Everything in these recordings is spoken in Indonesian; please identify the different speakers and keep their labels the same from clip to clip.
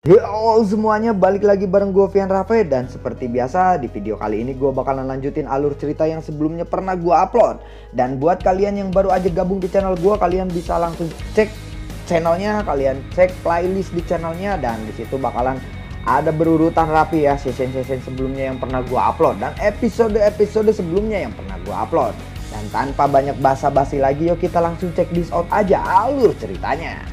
Speaker 1: Halo semuanya, balik lagi bareng gue Vian Rafe. Dan seperti biasa di video kali ini gue bakalan lanjutin alur cerita yang sebelumnya pernah gue upload. Dan buat kalian yang baru aja gabung di channel gue, kalian bisa langsung cek channelnya, kalian cek playlist di channelnya. Dan disitu bakalan ada berurutan rapi ya session-session sebelumnya yang pernah gue upload dan episode-episode sebelumnya yang pernah gue upload. Dan tanpa banyak basa-basi lagi, yuk kita langsung cek this out aja alur ceritanya.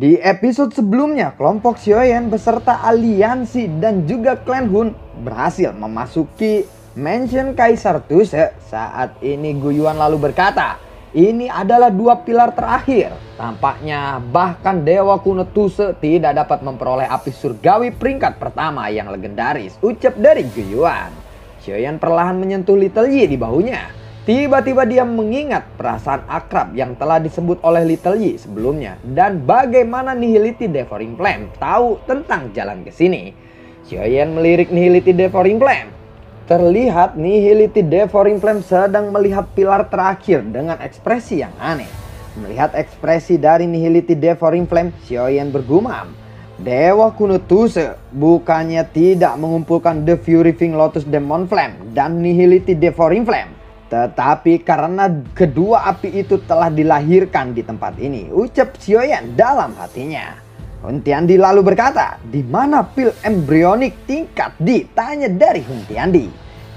Speaker 1: Di episode sebelumnya, kelompok Xiaoyan beserta aliansi dan juga klan Hun berhasil memasuki mansion Kaisar Tuse. Saat ini Gu Yuan lalu berkata, ini adalah dua pilar terakhir. Tampaknya bahkan Dewa Kuno Tuse tidak dapat memperoleh api surgawi peringkat pertama yang legendaris, ucap dari Gu Yuan. Xiaoyan perlahan menyentuh Little Yi di bahunya. Tiba-tiba dia mengingat perasaan akrab yang telah disebut oleh Little Yi sebelumnya dan bagaimana Nihility Devouring Flame tahu tentang jalan ke sini. Xiaoyan melirik Nihility Devouring Flame. Terlihat Nihility Devouring Flame sedang melihat pilar terakhir dengan ekspresi yang aneh. Melihat ekspresi dari Nihility Devouring Flame, Xiaoyan bergumam, Dewa Kuno Tuse bukannya tidak mengumpulkan The Purifying Lotus Demon Flame dan Nihility Devouring Flame, tetapi karena kedua api itu telah dilahirkan di tempat ini, ucap Xiaoyan dalam hatinya. Hun Tiandi lalu berkata, di mana pil embryonic tingkat D? Tanya dari Hun Tiandi.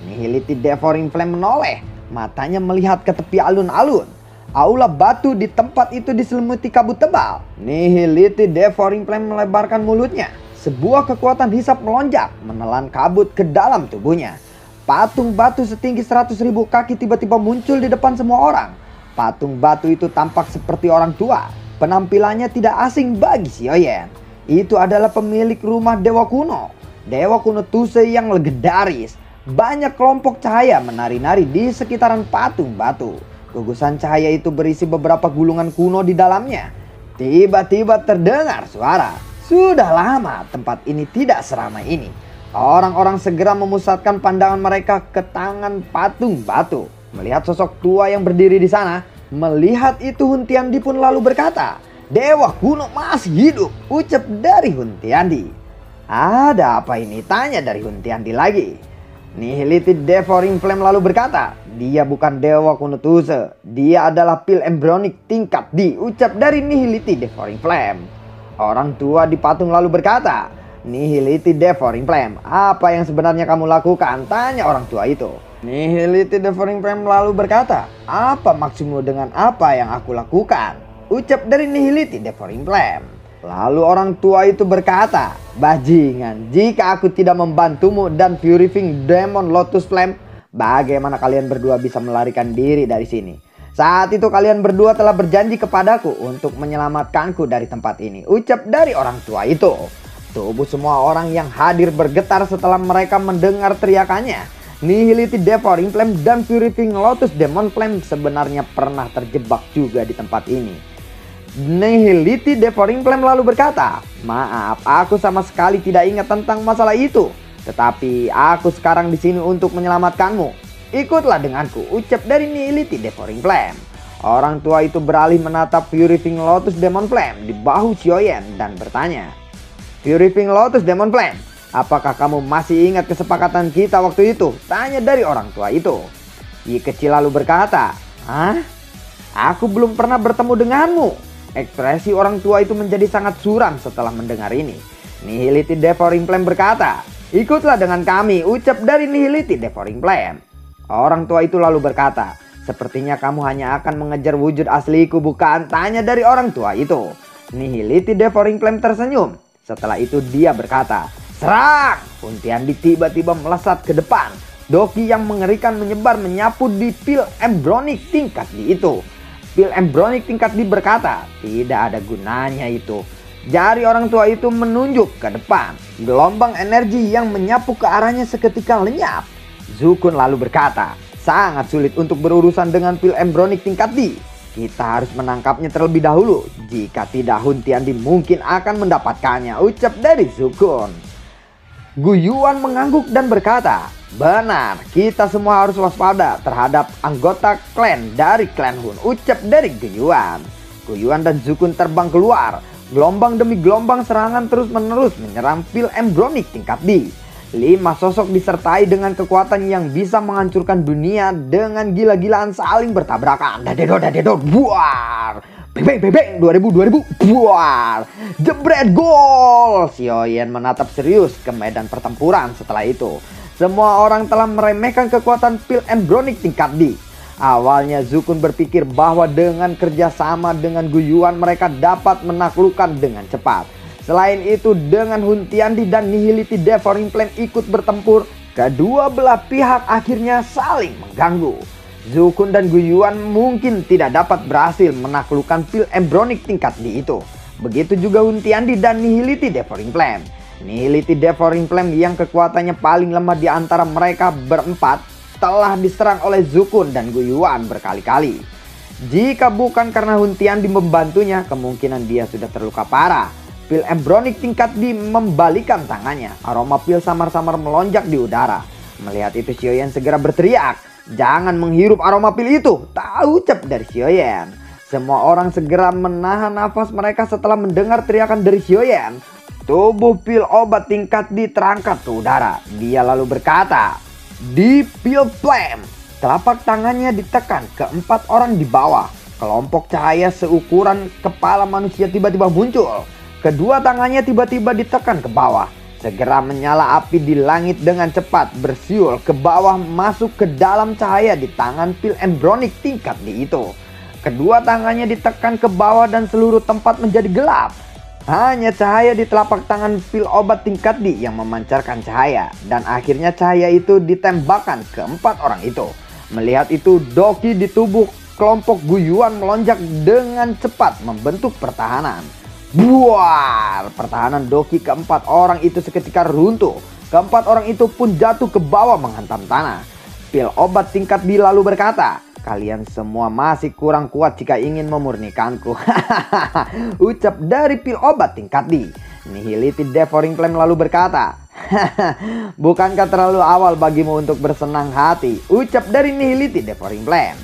Speaker 1: Nihility Devouring Flame menoleh, matanya melihat ke tepi alun-alun. Aula batu di tempat itu diselimuti kabut tebal. Nihility Devouring Flame melebarkan mulutnya. Sebuah kekuatan hisap melonjak, menelan kabut ke dalam tubuhnya. Patung batu setinggi 100.000 kaki tiba-tiba muncul di depan semua orang. Patung batu itu tampak seperti orang tua. Penampilannya tidak asing bagi Xiaoyan. Itu adalah pemilik rumah Dewa Kuno. Dewa Kuno Tuse yang legendaris. Banyak kelompok cahaya menari-nari di sekitaran patung batu. Gugusan cahaya itu berisi beberapa gulungan kuno di dalamnya. Tiba-tiba terdengar suara. Sudah lama tempat ini tidak seramai ini. Orang-orang segera memusatkan pandangan mereka ke tangan patung batu. Melihat sosok tua yang berdiri di sana, melihat itu Hun Tiandi pun lalu berkata, Dewa Kuno masih hidup, ucap dari Hun Tiandi. Ada apa ini? Tanya dari Hun Tiandi lagi. Nihility Devouring Flame lalu berkata, dia bukan Dewa Kuno Tuse, dia adalah pil embryonic tingkat D, ucap dari Nihility Devouring Flame. Orang tua di patung lalu berkata, Nihility Devouring Flame, apa yang sebenarnya kamu lakukan? Tanya orang tua itu. Nihility Devouring Flame lalu berkata, apa maksudmu dengan apa yang aku lakukan? Ucap dari Nihility Devouring Flame. Lalu orang tua itu berkata, bajingan, jika aku tidak membantumu dan Purifying Demon Lotus Flame, bagaimana kalian berdua bisa melarikan diri dari sini? Saat itu kalian berdua telah berjanji kepadaku untuk menyelamatkanku dari tempat ini, ucap dari orang tua itu. Tubuh semua orang yang hadir bergetar setelah mereka mendengar teriakannya. Nihility Devouring Flame dan Purifying Lotus Demon Flame sebenarnya pernah terjebak juga di tempat ini. Nihility Devouring Flame lalu berkata, maaf, aku sama sekali tidak ingat tentang masalah itu. Tetapi aku sekarang di sini untuk menyelamatkanmu. Ikutlah denganku, ucap dari Nihility Devouring Flame. Orang tua itu beralih menatap Purifying Lotus Demon Flame di bahu Xiaoyan dan bertanya, Purifying Lotus Demon Flame, apakah kamu masih ingat kesepakatan kita waktu itu? Tanya dari orang tua itu. Yi kecil lalu berkata, hah? Aku belum pernah bertemu denganmu. Ekspresi orang tua itu menjadi sangat suram setelah mendengar ini. Nihility Devouring Flame berkata, ikutlah dengan kami, ucap dari Nihility Devouring Flame. Orang tua itu lalu berkata, sepertinya kamu hanya akan mengejar wujud asliku bukan? Tanya dari orang tua itu. Nihility Devouring Flame tersenyum. Setelah itu dia berkata, serang! Hun Tiandi tiba-tiba melesat ke depan. Doki yang mengerikan menyebar menyapu di pil embryonic tingkat D itu. Pil embryonic tingkat D berkata, tidak ada gunanya itu. Jari orang tua itu menunjuk ke depan. Gelombang energi yang menyapu ke arahnya seketika lenyap. Zukun lalu berkata, sangat sulit untuk berurusan dengan pil embryonic tingkat D. Kita harus menangkapnya terlebih dahulu. Jika tidak, Hun Tiandi mungkin akan mendapatkannya, ucap dari Zukun. Gu Yuan mengangguk dan berkata, "Benar, kita semua harus waspada terhadap anggota klan dari klan Hun," ucap dari Gu Yuan. Gu Yuan dan Zukun terbang keluar. Gelombang demi gelombang serangan terus-menerus menyerang pil embronik tingkat D. 5 sosok disertai dengan kekuatan yang bisa menghancurkan dunia dengan gila-gilaan saling bertabrakan. Dadedot, buar. Bebeng, 2000, buar. Jebret, gol. Xiaoyan menatap serius ke medan pertempuran setelah itu. Semua orang telah meremehkan kekuatan pil embronik tingkat D. Awalnya Zukun berpikir bahwa dengan kerjasama dengan Gu Yuan mereka dapat menaklukkan dengan cepat. Selain itu, dengan Hun Tiandi dan Nihility Devouring Flame ikut bertempur, kedua belah pihak akhirnya saling mengganggu. Zukun dan Gu Yuan mungkin tidak dapat berhasil menaklukkan pil embronik tingkat D itu. Begitu juga Hun Tiandi dan Nihility Devouring Flame. Nihility Devouring Flame yang kekuatannya paling lemah di antara mereka berempat telah diserang oleh Zukun dan Gu Yuan berkali-kali. Jika bukan karena Hun Tiandi membantunya, kemungkinan dia sudah terluka parah. Pil embronik tingkat D membalikan tangannya. Aroma pil samar-samar melonjak di udara. Melihat itu Xiaoyan segera berteriak, "Jangan menghirup aroma pil itu!" Tak ucap dari Xiaoyan. Semua orang segera menahan nafas mereka setelah mendengar teriakan dari Xiaoyan. Tubuh pil obat tingkat D terangkat ke udara. Dia lalu berkata, "Di pil flame." Telapak tangannya ditekan ke 4 orang di bawah. Kelompok cahaya seukuran kepala manusia tiba-tiba muncul. Kedua tangannya tiba-tiba ditekan ke bawah. Segera menyala api di langit dengan cepat, bersiul ke bawah masuk ke dalam cahaya di tangan pil embronik tingkat D itu. Kedua tangannya ditekan ke bawah dan seluruh tempat menjadi gelap. Hanya cahaya di telapak tangan pil obat tingkat D yang memancarkan cahaya. Dan akhirnya cahaya itu ditembakkan ke 4 orang itu. Melihat itu, Doki di tubuh kelompok Gu Yuan melonjak dengan cepat membentuk pertahanan. Buar! Pertahanan Doki ke-4 orang itu seketika runtuh. Ke-4 orang itu pun jatuh ke bawah menghantam tanah. Pil obat tingkat D lalu berkata, "Kalian semua masih kurang kuat jika ingin memurnikanku." Ucap dari pil obat tingkat D. Nihility Devouring Flame lalu berkata, "Bukankah terlalu awal bagimu untuk bersenang hati?" Ucap dari Nihility Devouring Flame.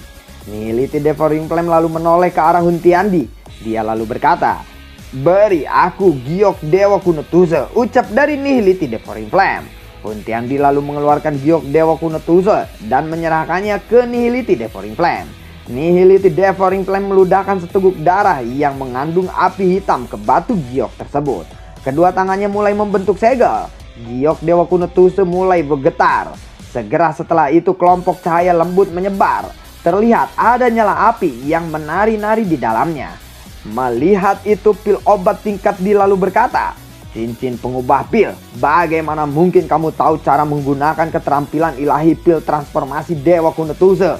Speaker 1: Nihility Devouring Flame lalu menoleh ke arah Hun Tiandi. Dia lalu berkata, "Beri aku giok dewa kuno Tuze," ucap dari Nihility Devouring Flame. Hun Tiandi lalu mengeluarkan giok dewa kuno Tuze dan menyerahkannya ke Nihility Devouring Flame. Nihility Devouring Flame meludahkan seteguk darah yang mengandung api hitam ke batu giok tersebut. Kedua tangannya mulai membentuk segel. Giok dewa kuno Tuze mulai bergetar. Segera setelah itu kelompok cahaya lembut menyebar. Terlihat ada nyala api yang menari-nari di dalamnya. Melihat itu pil obat tingkat D lalu berkata, "Cincin pengubah pil, bagaimana mungkin kamu tahu cara menggunakan keterampilan ilahi pil transformasi dewa kuno Tuze?"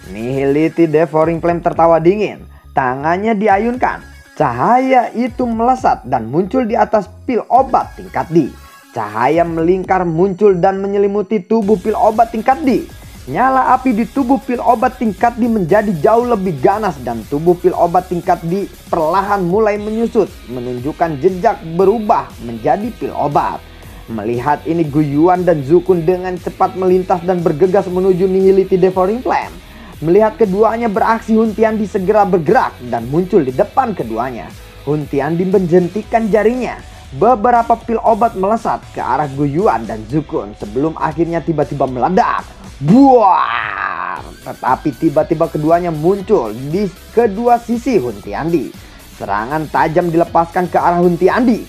Speaker 1: Nihility Devouring Flame tertawa dingin. Tangannya diayunkan. Cahaya itu melesat dan muncul di atas pil obat tingkat D. Cahaya melingkar muncul dan menyelimuti tubuh pil obat tingkat D. Nyala api di tubuh pil obat tingkat D menjadi jauh lebih ganas dan tubuh pil obat tingkat D perlahan mulai menyusut, menunjukkan jejak berubah menjadi pil obat. Melihat ini Gu Yuan dan Zukun dengan cepat melintas dan bergegas menuju Nihility Devouring Flame. Melihat keduanya beraksi, Hun Tiandi segera bergerak dan muncul di depan keduanya. Hun Tiandi menjentikan jarinya. Beberapa pil obat melesat ke arah Gu Yuan dan Zukun sebelum akhirnya tiba-tiba meledak. Buar! Tetapi tiba-tiba keduanya muncul di kedua sisi Hun Tiandi. Serangan tajam dilepaskan ke arah Hun Tiandi.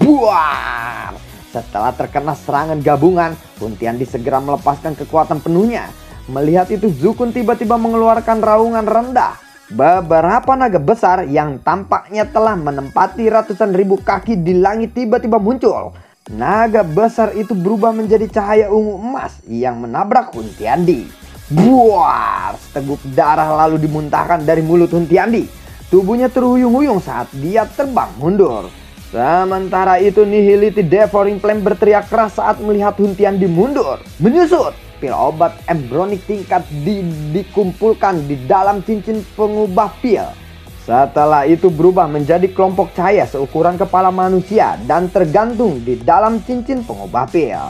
Speaker 1: Buar! Setelah terkena serangan gabungan, Hun Tiandi segera melepaskan kekuatan penuhnya. Melihat itu Zukun tiba-tiba mengeluarkan raungan rendah. Beberapa naga besar yang tampaknya telah menempati ratusan ribu kaki di langit tiba-tiba muncul. Naga besar itu berubah menjadi cahaya ungu emas yang menabrak Hun Tiandi. Buar! Seteguk darah lalu dimuntahkan dari mulut Hun Tiandi. Tubuhnya terhuyung-huyung saat dia terbang mundur. Sementara itu Nihility Devouring Flame berteriak keras saat melihat Hun Tiandi mundur. Menyusut! Pil obat embronik tingkat D dikumpulkan di dalam cincin pengubah pil. Setelah itu berubah menjadi kelompok cahaya seukuran kepala manusia dan tergantung di dalam cincin pengubah pil.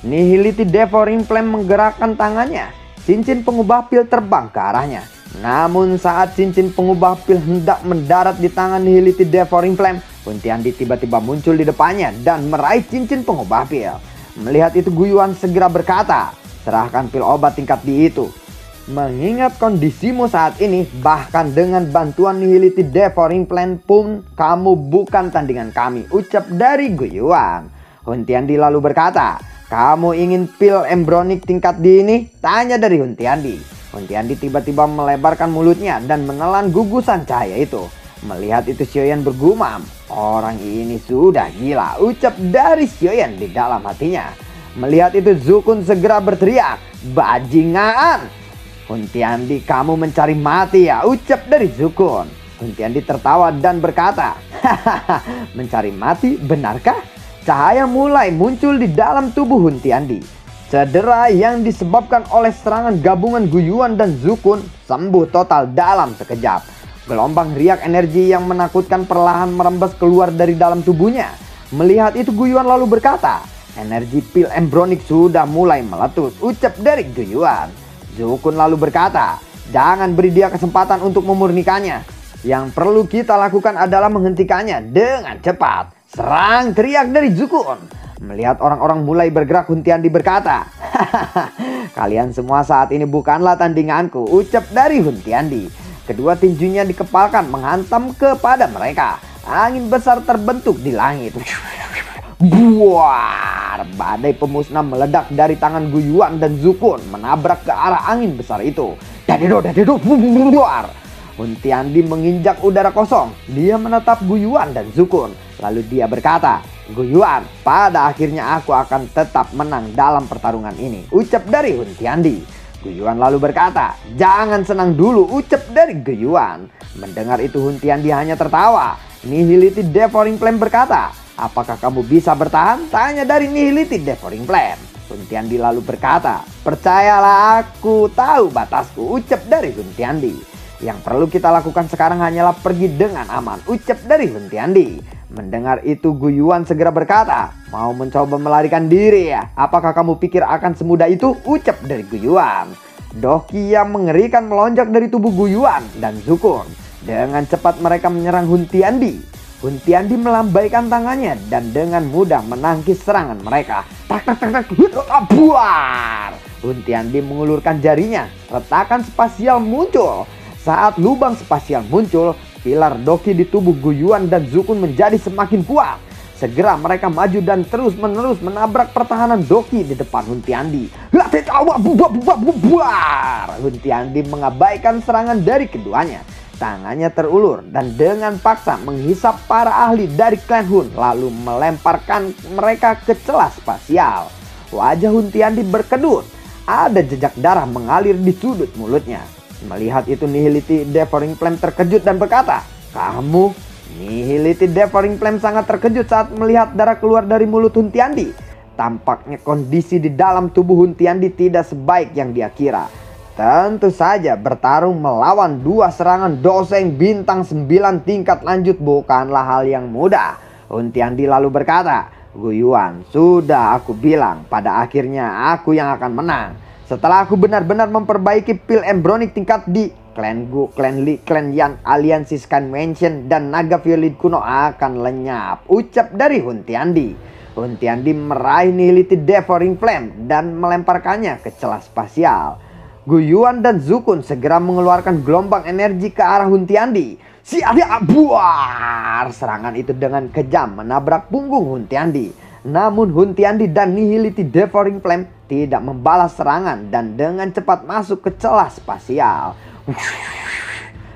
Speaker 1: Nihility Devouring Flame menggerakkan tangannya. Cincin pengubah pil terbang ke arahnya. Namun saat cincin pengubah pil hendak mendarat di tangan Nihility Devouring Flame, Huntiandi tiba-tiba muncul di depannya dan meraih cincin pengubah pil. Melihat itu Guyuan segera berkata, "Serahkan pil obat tingkat D itu. Mengingat kondisimu saat ini, bahkan dengan bantuan Nihility Devouring Flame pun kamu bukan tandingan kami," ucap dari Guyuan. Huntiandi lalu berkata, "Kamu ingin pil embronik tingkat D ini?" tanya dari Huntiandi. Huntiandi tiba-tiba melebarkan mulutnya dan menelan gugusan cahaya itu. Melihat itu Xiaoyan bergumam, "Orang ini sudah gila," ucap dari Xiaoyan di dalam hatinya. Melihat itu Zukun segera berteriak, "Bajingan! Huntiandi, kamu mencari mati ya," ucap dari Zukun. Huntiandi tertawa dan berkata, "Hahaha, mencari mati, benarkah?" Cahaya mulai muncul di dalam tubuh Huntiandi. Cedera yang disebabkan oleh serangan gabungan Guyuan dan Zukun sembuh total dalam sekejap. Gelombang riak energi yang menakutkan perlahan merembes keluar dari dalam tubuhnya. Melihat itu Guyuan lalu berkata, "Energi pil embronik sudah mulai meletus," ucap dari Guyuan. Zukun lalu berkata, "Jangan beri dia kesempatan untuk memurnikannya. Yang perlu kita lakukan adalah menghentikannya dengan cepat. Serang!" teriak dari Zukun. Melihat orang-orang mulai bergerak, Huntiandi berkata, "Hahaha, kalian semua saat ini bukanlah tandinganku," ucap dari Huntiandi. Kedua tinjunya dikepalkan menghantam kepada mereka. Angin besar terbentuk di langit. Buar! Badai pemusnah meledak dari tangan Guyuan dan Zukun menabrak ke arah angin besar itu. Dadedo, buar! Huntiandi menginjak udara kosong. Dia menatap Guyuan dan Zukun. Lalu dia berkata, "Guyuan, pada akhirnya aku akan tetap menang dalam pertarungan ini," ucap dari Huntiandi. Guyuan lalu berkata, "Jangan senang dulu," ucap dari Guyuan. Mendengar itu Huntiandi hanya tertawa. Nihility Devouring Flame berkata, "Apakah kamu bisa bertahan?" tanya dari Nihility Devouring Flame. Huntiandi lalu berkata, "Percayalah, aku tahu batasku," ucap dari Huntiandi. "Yang perlu kita lakukan sekarang hanyalah pergi dengan aman," ucap dari Huntiandi. Mendengar itu Guyuan segera berkata, "Mau mencoba melarikan diri ya? Apakah kamu pikir akan semudah itu?" ucap dari Guyuan. Doki yang mengerikan melonjak dari tubuh Guyuan dan Zukun. Dengan cepat mereka menyerang Huntiandi. Huntiandi melambaikan tangannya dan dengan mudah menangkis serangan mereka. Buar! Huntiandi mengulurkan jarinya. Retakan spasial muncul. Saat lubang spasial muncul, pilar Doki di tubuh Guyuan dan Zukun menjadi semakin kuat. Segera mereka maju dan terus-menerus menabrak pertahanan Doki di depan Huntiandi. Buar! Huntiandi mengabaikan serangan dari keduanya. Tangannya terulur dan dengan paksa menghisap para ahli dari klan Hun, lalu melemparkan mereka ke celah spasial. Wajah Huntiandi berkedut. Ada jejak darah mengalir di sudut mulutnya. Melihat itu Nihility Devouring Flame terkejut dan berkata, "Kamu?" Nihility Devouring Flame sangat terkejut saat melihat darah keluar dari mulut Huntiandi. Tampaknya kondisi di dalam tubuh Huntiandi tidak sebaik yang dia kira. Tentu saja bertarung melawan dua serangan doseng bintang 9 tingkat lanjut bukanlah hal yang mudah. Huntiandi lalu berkata, "Guyuan, sudah aku bilang pada akhirnya aku yang akan menang. Setelah aku benar-benar memperbaiki pil embronik tingkat D, Klan Gu, Klan Li, Klan Yan, Aliansi Sky Mansion, dan Naga Violet kuno akan lenyap," ucap dari Huntiandi. Huntiandi meraih Nihility Devouring Flame dan melemparkannya ke celah spasial. Guyuan dan Zukun segera mengeluarkan gelombang energi ke arah Huntiandi. Buar! Serangan itu dengan kejam menabrak punggung Huntiandi. Namun Huntiandi dan Nihility Devouring Flame tidak membalas serangan dan dengan cepat masuk ke celah spasial.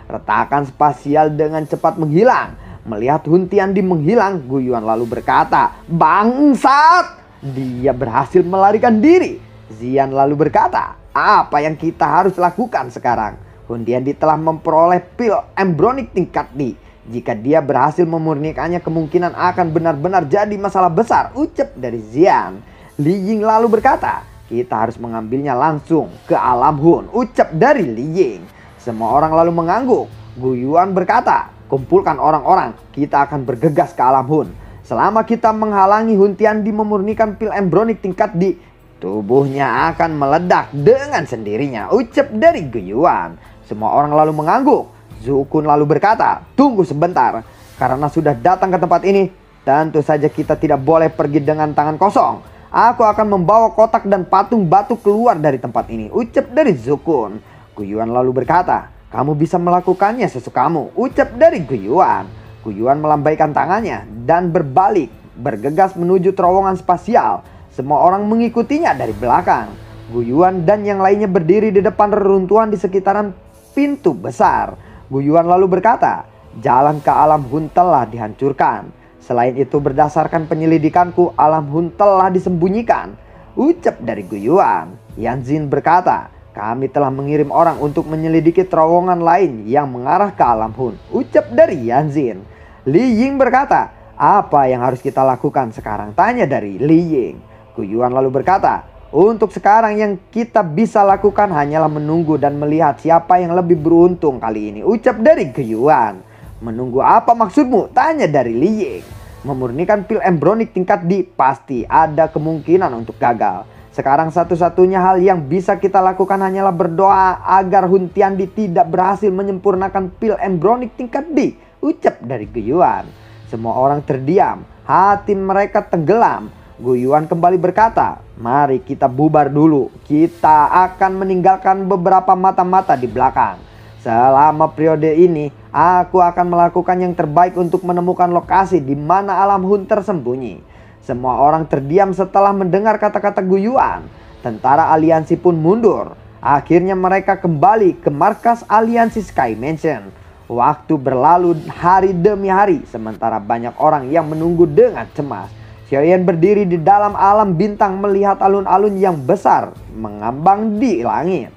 Speaker 1: Retakan spasial dengan cepat menghilang. Melihat Huntiandi menghilang, Guyuan lalu berkata, "Bangsat! Dia berhasil melarikan diri." Zian lalu berkata, "Apa yang kita harus lakukan sekarang?" Huntiandi telah memperoleh pil embronik tingkat D. Jika dia berhasil memurnikannya, kemungkinan akan benar-benar jadi masalah besar, ucap dari Zian. Li Ying lalu berkata, "Kita harus mengambilnya langsung ke alam Hun," ucap dari Li Ying. Semua orang lalu mengangguk. Guyuan berkata, kumpulkan orang-orang, kita akan bergegas ke alam Hun. Selama kita menghalangi Hun Tiandi memurnikan pil embronik tingkat D, tubuhnya akan meledak dengan sendirinya, ucap dari Guyuan. Semua orang lalu mengangguk. Zukun lalu berkata, tunggu sebentar. Karena sudah datang ke tempat ini, tentu saja kita tidak boleh pergi dengan tangan kosong. Aku akan membawa kotak dan patung batu keluar dari tempat ini, ucap dari Zukun. Guyuan lalu berkata, kamu bisa melakukannya sesukamu, ucap dari Guyuan. Guyuan melambaikan tangannya dan berbalik, bergegas menuju terowongan spasial. Semua orang mengikutinya dari belakang. Guyuan dan yang lainnya berdiri di depan reruntuhan di sekitaran pintu besar. Guyuan lalu berkata, jalan ke alam Hun telah dihancurkan. Selain itu berdasarkan penyelidikanku, alam Hun telah disembunyikan, ucap dari Guyuan. Yanzin berkata, kami telah mengirim orang untuk menyelidiki terowongan lain yang mengarah ke alam Hun, ucap dari Yanzin. Li Ying berkata, apa yang harus kita lakukan sekarang? Tanya dari Li Ying. Guyuan lalu berkata, untuk sekarang yang kita bisa lakukan hanyalah menunggu dan melihat siapa yang lebih beruntung kali ini, ucap dari Guyuan. Menunggu apa maksudmu? Tanya dari Li Ying. Memurnikan pil embronik tingkat D pasti ada kemungkinan untuk gagal. Sekarang satu-satunya hal yang bisa kita lakukan hanyalah berdoa agar Hun Tiandi tidak berhasil menyempurnakan pil embronik tingkat D, ucap dari Guyuan. Semua orang terdiam, hati mereka tenggelam. Guyuan kembali berkata, mari kita bubar dulu. Kita akan meninggalkan beberapa mata-mata di belakang. Selama periode ini, aku akan melakukan yang terbaik untuk menemukan lokasi di mana alam Hun tersembunyi. Semua orang terdiam setelah mendengar kata-kata Guyuan. Tentara aliansi pun mundur. Akhirnya mereka kembali ke markas aliansi Sky Mansion. Waktu berlalu hari demi hari, sementara banyak orang yang menunggu dengan cemas. Xiaoyan berdiri di dalam alam bintang melihat alun-alun yang besar mengambang di langit.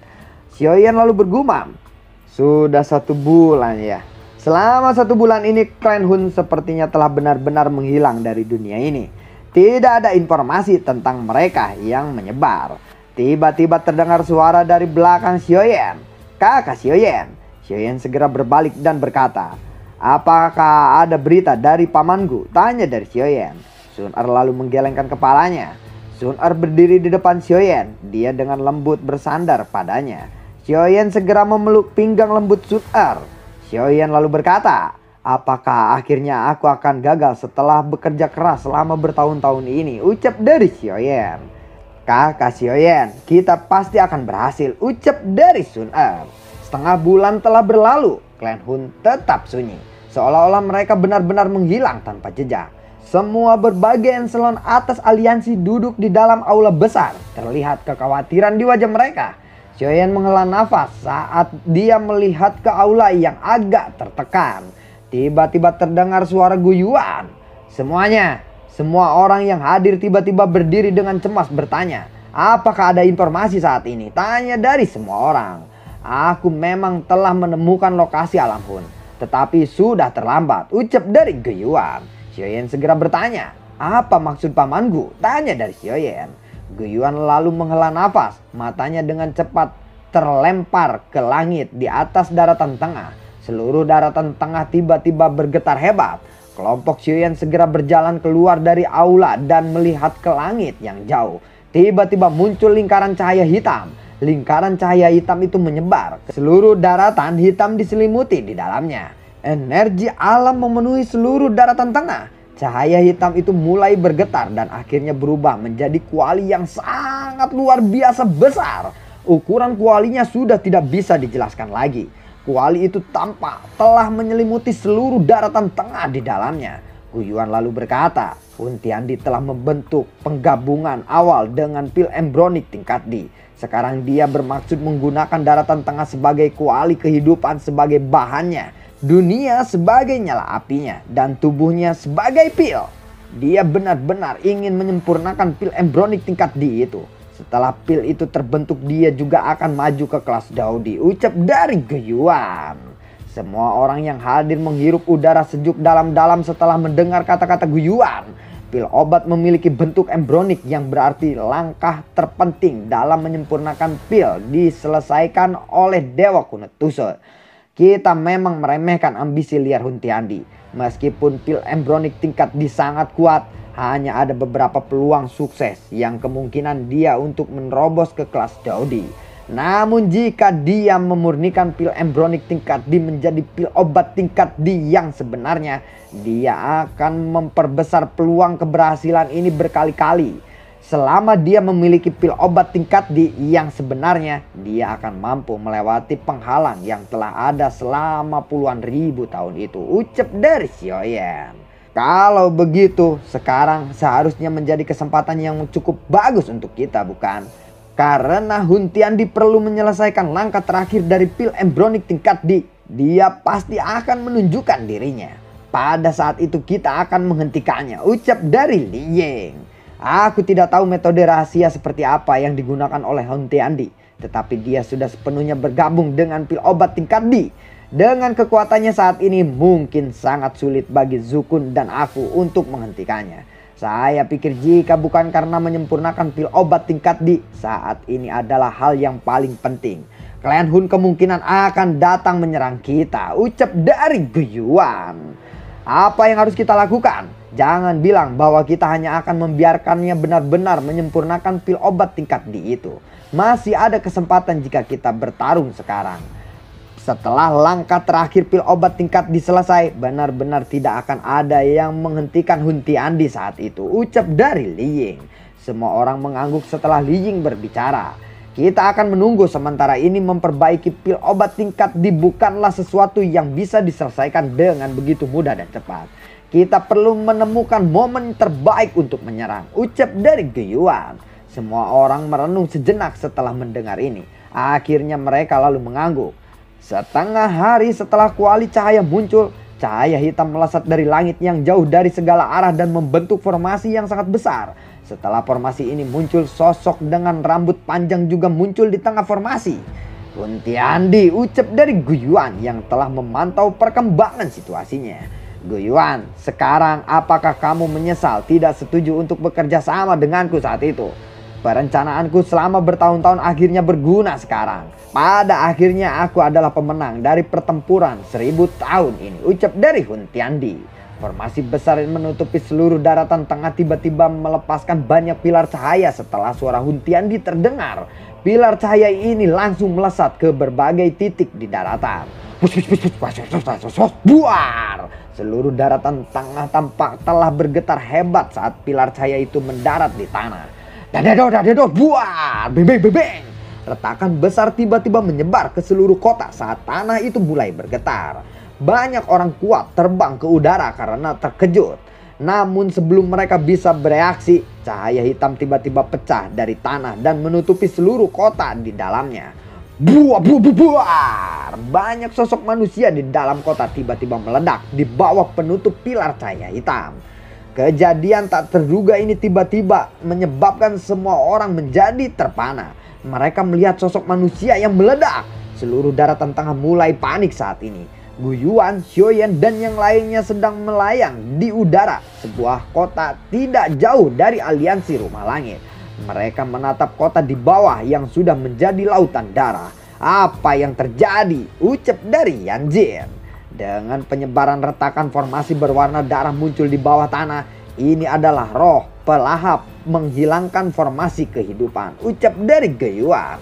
Speaker 1: Xiaoyan lalu bergumam, sudah 1 bulan ya. Selama 1 bulan ini Clan Hun sepertinya telah benar-benar menghilang dari dunia ini. Tidak ada informasi tentang mereka yang menyebar. Tiba-tiba terdengar suara dari belakang Xiaoyan. Kakak Xiaoyan. Xiaoyan segera berbalik dan berkata, apakah ada berita dari pamanku? Tanya dari Xiaoyan. Sun Er lalu menggelengkan kepalanya. Sun Er berdiri di depan Xiaoyan. Dia dengan lembut bersandar padanya. Xiaoyan segera memeluk pinggang lembut Sun Er. Xiaoyan lalu berkata, apakah akhirnya aku akan gagal setelah bekerja keras selama bertahun-tahun ini? Ucap dari Xiaoyan. Kakak Xiaoyan, kita pasti akan berhasil, ucap dari Sun Er. Setengah bulan telah berlalu, Clan Hun tetap sunyi. Seolah-olah mereka benar-benar menghilang tanpa jejak. Semua berbagai eselon atas aliansi duduk di dalam aula besar. Terlihat kekhawatiran di wajah mereka. Xiaoyan menghela nafas saat dia melihat ke aula yang agak tertekan. Tiba-tiba terdengar suara Guyuan. Semua orang yang hadir tiba-tiba berdiri dengan cemas bertanya, apakah ada informasi saat ini? Tanya dari semua orang. Aku memang telah menemukan lokasi alam Hun, tetapi sudah terlambat, ucap dari Guyuan. Xiaoyan segera bertanya, apa maksud pamanku? Tanya dari Xiaoyan. Guyuan lalu menghela nafas, matanya dengan cepat terlempar ke langit di atas daratan tengah. Seluruh daratan tengah tiba-tiba bergetar hebat. Kelompok Xiaoyan segera berjalan keluar dari aula dan melihat ke langit yang jauh. Tiba-tiba muncul lingkaran cahaya hitam. Lingkaran cahaya hitam itu menyebar ke seluruh daratan, hitam diselimuti di dalamnya. Energi alam memenuhi seluruh daratan tengah. Cahaya hitam itu mulai bergetar dan akhirnya berubah menjadi kuali yang sangat luar biasa besar. Ukuran kualinya sudah tidak bisa dijelaskan lagi. Kuali itu tampak telah menyelimuti seluruh daratan tengah di dalamnya. Guyuan lalu berkata, Hun Tiandi telah membentuk penggabungan awal dengan pil embronik tingkat D. Sekarang dia bermaksud menggunakan daratan tengah sebagai kuali kehidupan sebagai bahannya. Dunia sebagai nyala apinya dan tubuhnya sebagai pil. Dia benar-benar ingin menyempurnakan pil embronik tingkat D itu. Setelah pil itu terbentuk, dia juga akan maju ke kelas Daudi, ucap dari Guyuan. Semua orang yang hadir menghirup udara sejuk dalam-dalam setelah mendengar kata-kata Guyuan. Pil obat memiliki bentuk embronik yang berarti langkah terpenting dalam menyempurnakan pil diselesaikan oleh Dewa Kuno Tusuk. Kita memang meremehkan ambisi liar Hun Tiandi. Meskipun pil embronik tingkat D sangat kuat, hanya ada beberapa peluang sukses yang kemungkinan dia untuk menerobos ke kelas Dodi. Namun jika dia memurnikan pil embronik tingkat D menjadi pil obat tingkat D yang sebenarnya, dia akan memperbesar peluang keberhasilan ini berkali-kali. Selama dia memiliki pil obat tingkat D yang sebenarnya, dia akan mampu melewati penghalang yang telah ada selama puluhan ribu tahun itu. Ucap dari Xiaoyan. Kalau begitu, sekarang seharusnya menjadi kesempatan yang cukup bagus untuk kita, bukan? Karena Hun Tiandi perlu menyelesaikan langkah terakhir dari pil embronik tingkat D. Dia pasti akan menunjukkan dirinya. Pada saat itu kita akan menghentikannya. Ucap dari Li Ying. Aku tidak tahu metode rahasia seperti apa yang digunakan oleh Hun Tiandi. Tetapi dia sudah sepenuhnya bergabung dengan pil obat tingkat D. Dengan kekuatannya saat ini mungkin sangat sulit bagi Zukun dan aku untuk menghentikannya. Saya pikir jika bukan karena menyempurnakan pil obat tingkat D, saat ini adalah hal yang paling penting. Klan Hun kemungkinan akan datang menyerang kita. Ucap dari Guiyuan. Apa yang harus kita lakukan? Jangan bilang bahwa kita hanya akan membiarkannya benar-benar menyempurnakan pil obat tingkat D itu. Masih ada kesempatan jika kita bertarung sekarang. Setelah langkah terakhir pil obat tingkat D selesai, benar-benar tidak akan ada yang menghentikan Hun Tiandi saat itu. Ucap dari Li Ying. Semua orang mengangguk setelah Li Ying berbicara. Kita akan menunggu sementara ini. Memperbaiki pil obat tingkat D bukanlah sesuatu yang bisa diselesaikan dengan begitu mudah dan cepat. Kita perlu menemukan momen terbaik untuk menyerang. Ucap dari Guiyuan. Semua orang merenung sejenak setelah mendengar ini. Akhirnya mereka lalu mengangguk. Setengah hari setelah kuali cahaya muncul, cahaya hitam melesat dari langit yang jauh dari segala arah dan membentuk formasi yang sangat besar. Setelah formasi ini muncul, sosok dengan rambut panjang juga muncul di tengah formasi. Hun Tiandi, ucap dari Guiyuan yang telah memantau perkembangan situasinya. Guiyuan, sekarang apakah kamu menyesal tidak setuju untuk bekerja sama denganku saat itu? Perencanaanku selama bertahun-tahun akhirnya berguna sekarang. Pada akhirnya aku adalah pemenang dari pertempuran 1000 tahun ini. Ucap dari Hun Tiandi. Formasi besar menutupi seluruh daratan tengah tiba-tiba melepaskan banyak pilar cahaya setelah suara Hun Tiandi terdengar. Pilar cahaya ini langsung melesat ke berbagai titik di daratan. Buar! Seluruh daratan tengah tampak telah bergetar hebat saat pilar cahaya itu mendarat di tanah. Dadedo, buar! Bebeng! Retakan besar tiba-tiba menyebar ke seluruh kota saat tanah itu mulai bergetar. Banyak orang kuat terbang ke udara karena terkejut. Namun sebelum mereka bisa bereaksi, cahaya hitam tiba-tiba pecah dari tanah dan menutupi seluruh kota di dalamnya. Buar! Banyak sosok manusia di dalam kota tiba-tiba meledak di bawah penutup pilar cahaya hitam. Kejadian tak terduga ini tiba-tiba menyebabkan semua orang menjadi terpana. Mereka melihat sosok manusia yang meledak. Seluruh daratan tengah mulai panik saat ini. Guiyuan, Xiaoyan dan yang lainnya sedang melayang di udara. Sebuah kota tidak jauh dari aliansi rumah langit. Mereka menatap kota di bawah yang sudah menjadi lautan darah. Apa yang terjadi? Ucap dari Yanjin. Dengan penyebaran retakan formasi berwarna darah muncul di bawah tanah. Ini adalah roh pelahap menghilangkan formasi kehidupan. Ucap dari Guiyuan.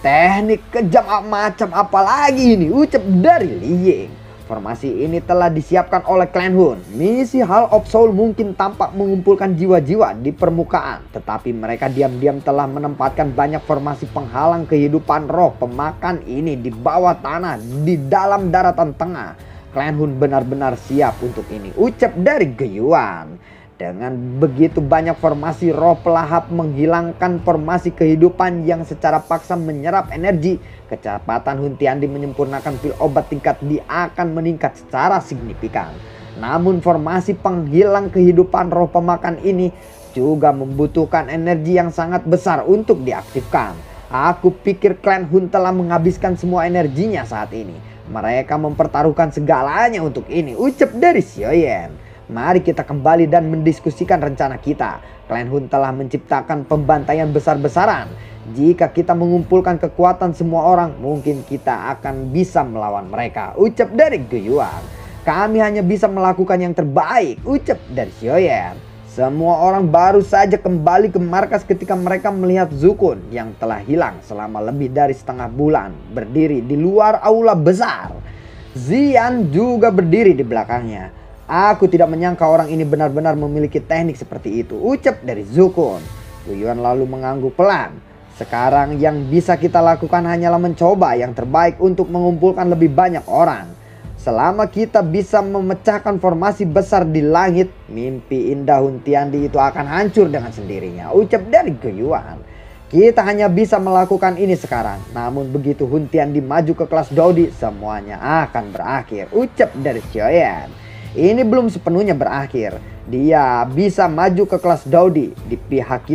Speaker 1: Teknik kejam macam apa lagi ini? Ucap dari Li Ying. Formasi ini telah disiapkan oleh Klan Hun. Misi Hall of Soul mungkin tampak mengumpulkan jiwa-jiwa di permukaan. Tetapi mereka diam-diam telah menempatkan banyak formasi penghalang kehidupan roh pemakan ini di bawah tanah di dalam daratan tengah. Klan Hun benar-benar siap untuk ini. Ucap dari Guiyuan. Dengan begitu banyak formasi roh pelahap menghilangkan formasi kehidupan yang secara paksa menyerap energi, kecepatan Hun Tiandi menyempurnakan pil obat tingkat D akan meningkat secara signifikan. Namun formasi penghilang kehidupan roh pemakan ini juga membutuhkan energi yang sangat besar untuk diaktifkan. Aku pikir Klan Hun telah menghabiskan semua energinya saat ini. Mereka mempertaruhkan segalanya untuk ini. Ucap dari Xiaoyan. Mari kita kembali dan mendiskusikan rencana kita. Clan Hun telah menciptakan pembantaian besar-besaran. Jika kita mengumpulkan kekuatan semua orang, mungkin kita akan bisa melawan mereka, ucap dari Guiyuan. Kami hanya bisa melakukan yang terbaik, ucap dari Xiaoyan. Semua orang baru saja kembali ke markas ketika mereka melihat Zukun yang telah hilang selama lebih dari setengah bulan berdiri di luar aula besar. Xian juga berdiri di belakangnya. Aku tidak menyangka orang ini benar-benar memiliki teknik seperti itu, ucap dari Zukun. Guiyuan lalu mengangguk pelan. Sekarang yang bisa kita lakukan hanyalah mencoba yang terbaik untuk mengumpulkan lebih banyak orang. Selama kita bisa memecahkan formasi besar di langit, mimpi indah Hun Tiandi itu akan hancur dengan sendirinya, ucap dari Guiyuan. Kita hanya bisa melakukan ini sekarang. Namun begitu Hun Tiandi maju ke kelas Dodi, semuanya akan berakhir, ucap dari Xiaoyan. Ini belum sepenuhnya berakhir. Dia bisa maju ke kelas Dodi. Di pihak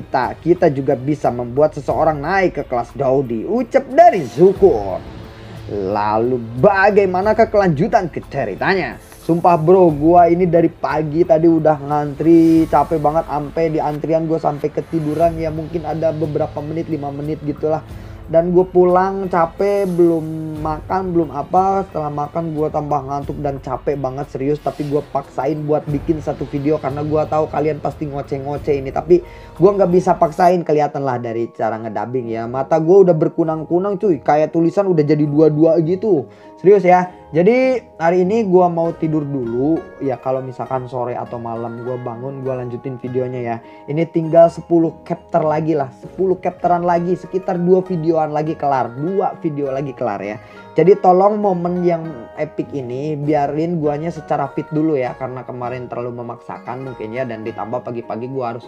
Speaker 1: kita juga bisa membuat seseorang naik ke kelas Dodi, ucap dari Zukun. Lalu bagaimanakah kelanjutan ke ceritanya? Sumpah bro, gua ini dari pagi tadi udah ngantri, capek banget, sampai di antrian gue sampai ketiduran ya, mungkin ada beberapa menit, 5 menit gitulah. Dan gue pulang capek, belum makan, belum apa. Setelah makan gue tambah ngantuk dan capek banget serius. Tapi gue paksain buat bikin satu video karena gue tahu kalian pasti ngoceh-ngoceh ini. Tapi gue nggak bisa paksain, kelihatan lah dari cara ngedubbing ya. Mata gue udah berkunang-kunang cuy, kayak tulisan udah jadi 2-2 gitu. Serius ya. Jadi hari ini gue mau tidur dulu. Ya kalau misalkan sore atau malam gue bangun, gue lanjutin videonya ya. Ini tinggal 10 chapter lagi lah, 10 chapteran lagi, sekitar 2 videoan lagi kelar, 2 video lagi kelar ya. Jadi tolong momen yang epic ini biarin guanya secara fit dulu ya, karena kemarin terlalu memaksakan mungkin ya. Dan ditambah pagi-pagi gue harus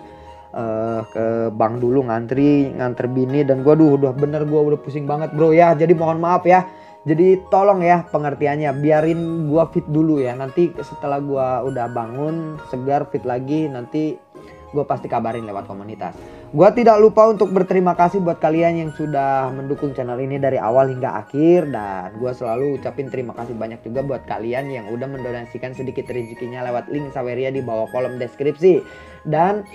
Speaker 1: ke bank dulu nganter bini. Dan gue udah bener, gue udah pusing banget bro ya. Jadi mohon maaf ya. Jadi tolong ya pengertiannya, biarin gua fit dulu ya. Nanti setelah gua udah bangun, segar, fit lagi, nanti gua pasti kabarin lewat komunitas. Gua tidak lupa untuk berterima kasih buat kalian yang sudah mendukung channel ini dari awal hingga akhir. Dan gua selalu ucapin terima kasih banyak juga buat kalian yang udah mendonasikan sedikit rezekinya lewat link Saweria di bawah kolom deskripsi. Dan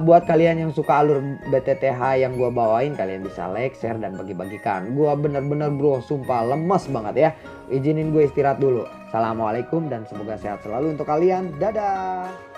Speaker 1: buat kalian yang suka alur BTTH yang gua bawain, kalian bisa like, share, dan bagi-bagikan. Gua bener-bener bro, sumpah lemes banget ya. Izinin gue istirahat dulu. Assalamualaikum dan semoga sehat selalu untuk kalian. Dadah.